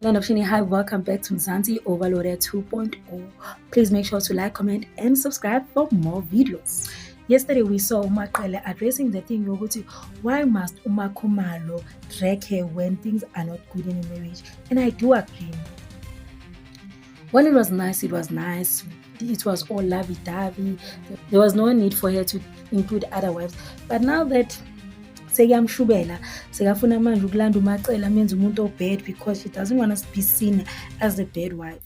Land of Shini, hi, welcome back to Mzansi Overloaded 2.0. Please make sure to like, comment, and subscribe for more videos. Yesterday we saw Umakele addressing the thing yokuthi why must Umakhumalo drag her when things are not good in a marriage? And I do agree. When it was nice, it was nice. It was all lovey-dovey. There was no need for her to include other wives. But now that sekuyamshubela sekafuna manje ukulanda uMacele amenze umuntu obad because she doesn't want to be seen as the bad wife,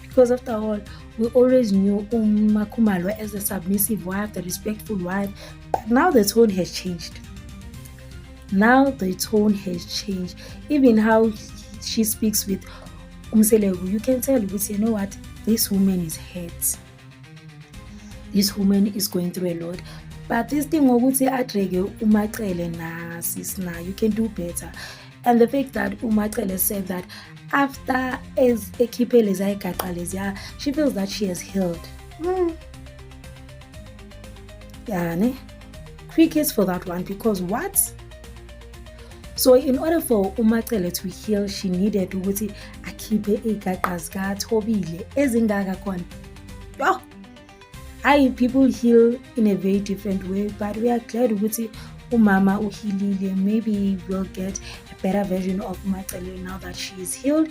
because after all we always knew uMakhumalo as a submissive wife, the respectful wife. But now the tone has changed. Even how she speaks with Umselegu, you can tell, you know what, this woman is hurt, this woman is going through a lot. But this thing ngokuthi adrege uMacele na sis na, you can do better. And the fact that uMacele said that after as ekhiphe leza igaqa leziya, she feels that she has healed. Yeah, ne? Crickets for that one, because what? So in order for uMacele to heal, she needed ukuthi akhiphe igaqa zikaThobile ezingaka khona. Yo! People heal in a very different way, but we are glad ukuthi umama uhilile. Maybe we'll get a better version of UMacele now that she is healed.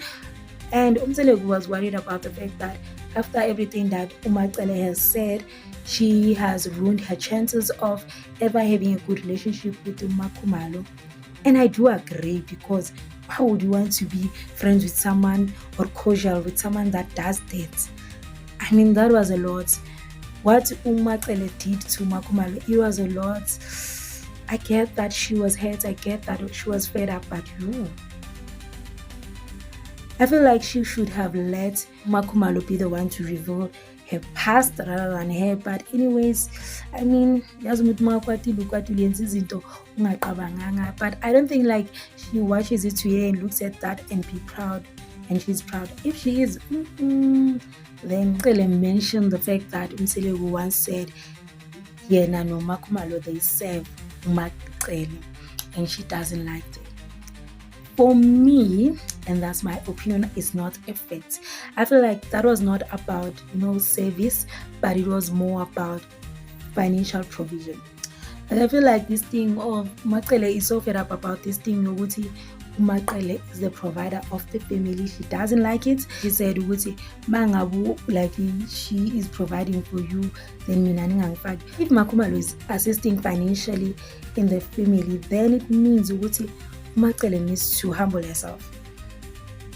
And Umselegu was worried about the fact that after everything that UMacele has said, she has ruined her chances of ever having a good relationship with Umakhumalo. And I do agree, because why would you want to be friends with someone or cordial with someone that does that? I mean, that was a lot. What uMacele did to Makhumalo, it was a lot. I get that she was hurt, I get that she was fed up, but I feel like she should have let Makhumalo be the one to reveal her past rather than her. But anyways, I mean, but I don't think like she watches it to her and looks at that and be proud, and she's proud. If she is, then Cele mentioned the fact that Umselegu once said, Yena no Makhumalo, they serve Umacele, and she doesn't like it. For me, and that's my opinion, it's not a fit. I feel like that was not about service, but it was more about financial provision. And I feel like this thing of Macele is so fed up about this thing ukuthi uMacele is the provider of the family. She doesn't like it. She said ukuthi mangabu like she is providing for you, then mina ningangifaki. If Makhumalo is assisting financially in the family, then it means ukuthi uMacele needs to humble herself.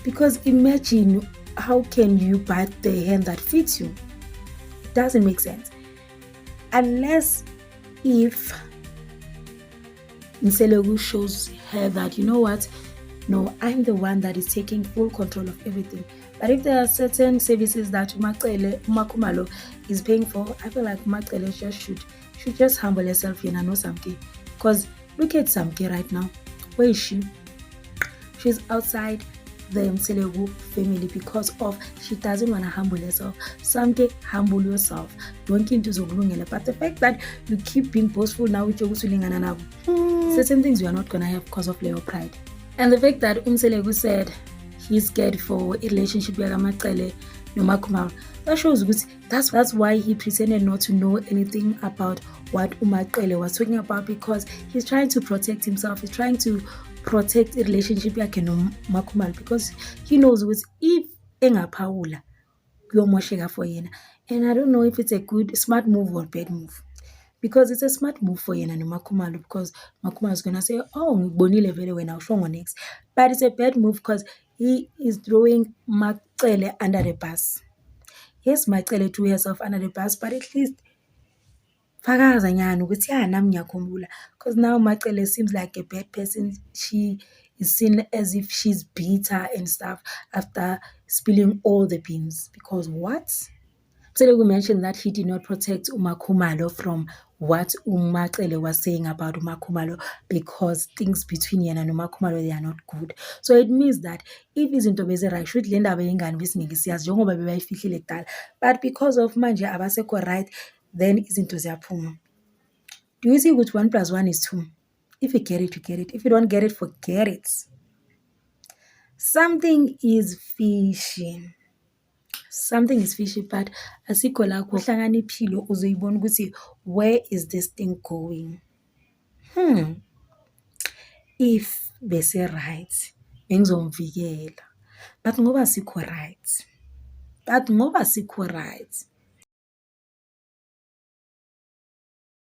Because imagine, how can you bite the hand that feeds you? It doesn't make sense. Unless if Mselegu shows her that, you know what, no, I'm the one that is taking full control of everything. But if there are certain services that Umakhumalo is paying for, I feel like Umakhumalo should just humble herself and know Samke. Because look at Samke right now. Where is she? She's outside the Mselegu family because of she doesn't want to humble herself. Samke, humble yourself. Don't keep to zokulungela. But the fact that you keep being boastful now with your certain things you are not gonna have because of your pride. And the fact that Umselegu said he's scared for a relationship with Macele no Makhumalo, that shows that's why he pretended not to know anything about what uMacele was talking about, because he's trying to protect himself. He's trying to protect the relationship yakhe no Makhumalo, because he knows if engaphawula kuyomosheka for yena. And I don't know if it's a good smart move or bad move, because it's a smart move for yena no Makhumalo, because Makhumalo is gonna say, oh ngibonile vele wena usho next. But it's a bad move because he is throwing Macele under the bus. Yes, Macele threw herself under the bus, but at least fakaza nyana ukuthi nami ngiyakhumbula, because now Macele seems like a bad person. She is seen as if she's bitter and stuff after spilling all the beans. Because what? Selegu mentioned that he did not protect uMakhumalo from what uMacele was saying about uMakhumalo, because things between yena noMakhumalo, they are not good. So it means that if izinto beziright, should le ndaba yengane besingeke siyazi njengoba bebayifihlile kudala, but because of manje abasekho right, then izinto ziyaphuma. Do you see which 1 + 1 is 2? If you get it, you get it. If you don't get it, forget it. something is fishy. Something is fishy, but asikho la kuhlakaniphile uzoyibona ukuthi where is this thing going? If bese right, bengizomvikela. But ngoba sikho right.